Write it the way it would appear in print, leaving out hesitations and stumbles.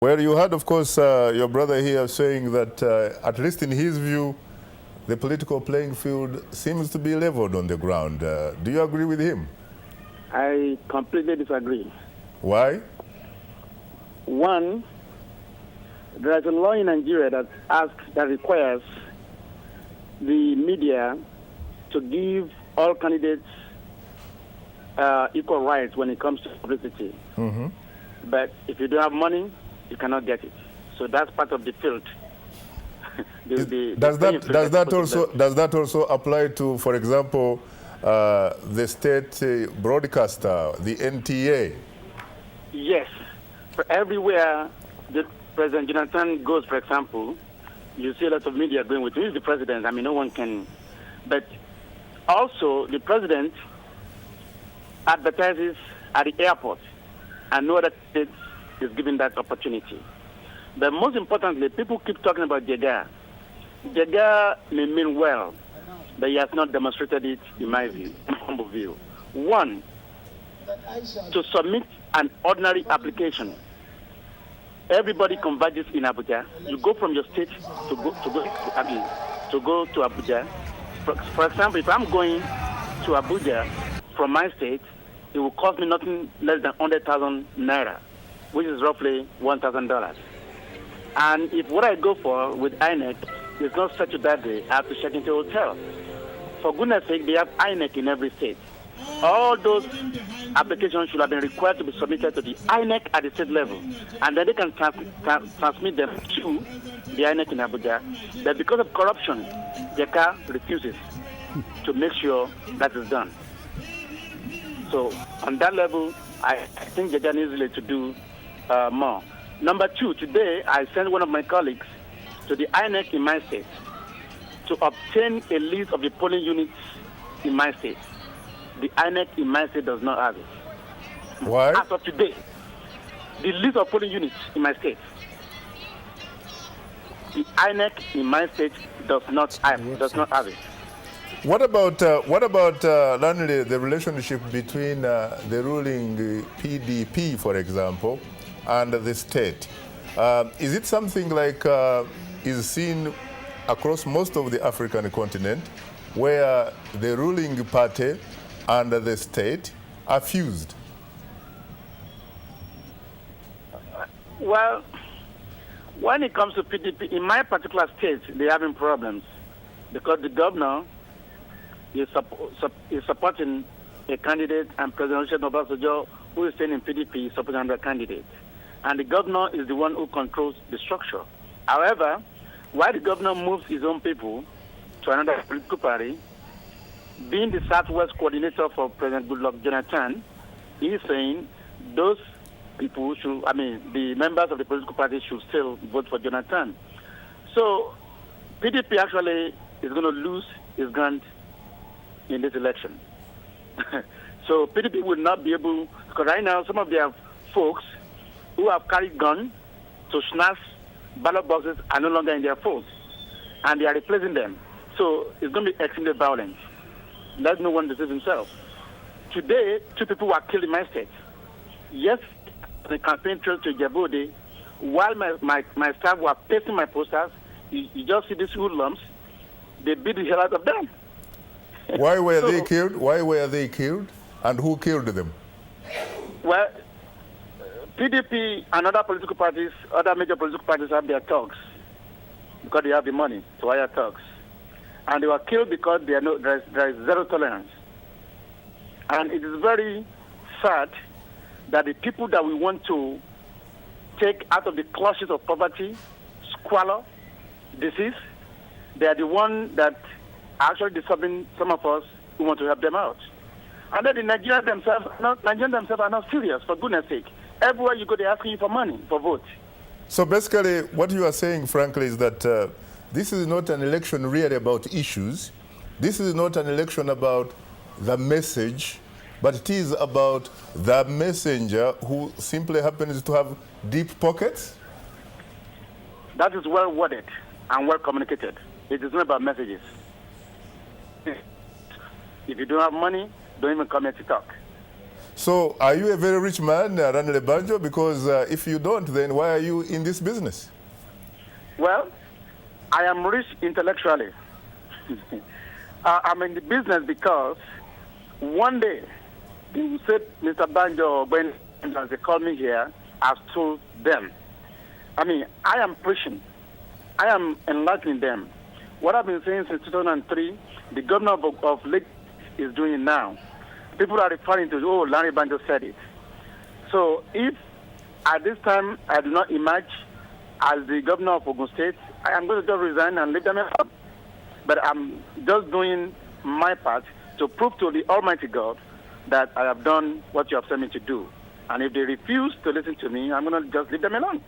Well, you heard, of course, your brother here saying that, at least in his view, the political playing field seems to be leveled on the ground. Do you agree with him? I completely disagree. Why? One, there is a law in Nigeria that requires the media to give all candidates equal rights when it comes to publicity. Mm-hmm. But if you don't have money, you cannot get it. So that's part of the field. Does that also apply to, for example, the state broadcaster, the NTA? Yes. For everywhere the President Jonathan goes, for example, you see a lot of media going with him. He's the president. I mean, no one can. But also, the president advertises at the airport, and no other state is given that opportunity. But most importantly, people keep talking about Jega. Jega may mean well, but he has not demonstrated it, in my view, in my humble view. One, to submit an ordinary application. Everybody converges in Abuja. You go from your state to go to Abuja. For example, if I'm going to Abuja from my state, it will cost me nothing less than 100,000 naira, which is roughly $1,000. And if what I go for with INEC is not such a bad day, I have to check into a hotel. For goodness sake, they have INEC in every state. All those applications should have been required to be submitted to the INEC at the state level, and then they can transmit them to the INEC in Abuja. But because of corruption, JECA refuses to make sure that is done. So on that level, I think JECA needs to do more. Number two, today I sent one of my colleagues to the INEC in my state to obtain a list of the polling units in my state. The INEC in my state does not have it. Why? As of today, the list of polling units in my state, the INEC in my state does not have it. What about Lanre, the relationship between the ruling PDP, for example, and the state? Is it something like is seen across most of the African continent, where the ruling party and the state are fused? Well, when it comes to PDP, in my particular state, they're having problems because the governor is supporting a candidate, and President Olusegun Obasanjo, who is staying in PDP, is supporting another candidate. And the governor is the one who controls the structure. However, while the governor moves his own people to another political party, being the Southwest coordinator for President Goodluck Jonathan, he is saying those people the members of the political party should still vote for Jonathan. So PDP actually is going to lose its ground in this election. So PDP will not be able, because right now some of their folks who have carried guns to snatch ballot boxes are no longer in their folds, and they are replacing them. So it's going to be extremely violent. Let no one deceive himself. Today, 2 people were killed in my state. Yes, the campaign trail to Djibouti, while my staff were pasting my posters, you just see these hoodlums, they beat the hell out of them. Why were they killed? Why were they killed? And who killed them? Well, PDP and other political parties, other major political parties have their thugs because they have the money to hire thugs. And they were killed because there is zero tolerance. And it is very sad that the people that we want to take out of the clutches of poverty, squalor, disease, they are the ones that are actually disturbing some of us who want to help them out. And then the Nigerians themselves are not serious, for goodness sake. Everywhere you go, they're asking you for money, for votes. So basically, what you are saying, frankly, is that this is not an election really about issues. This is not an election about the message, but it is about the messenger who simply happens to have deep pockets? That is well worded and well communicated. It is not about messages. If you don't have money, don't even come here to talk. So are you a very rich man, Lanre Banjo? Because if you don't, then why are you in this business? Well, I am rich intellectually. I'm in the business because one day you said, Mr. Banjo, when they called me here, I've told them. I mean, I am preaching. I am enlightening them. What I've been saying since 2003, the governor of Lake is doing it now. People are referring to, oh, Lanre Banjo said it. So if at this time I do not emerge as the governor of Ogun State, I am going to just resign and leave them alone. But I'm just doing my part to prove to the Almighty God that I have done what you have sent me to do. And if they refuse to listen to me, I'm going to just leave them alone.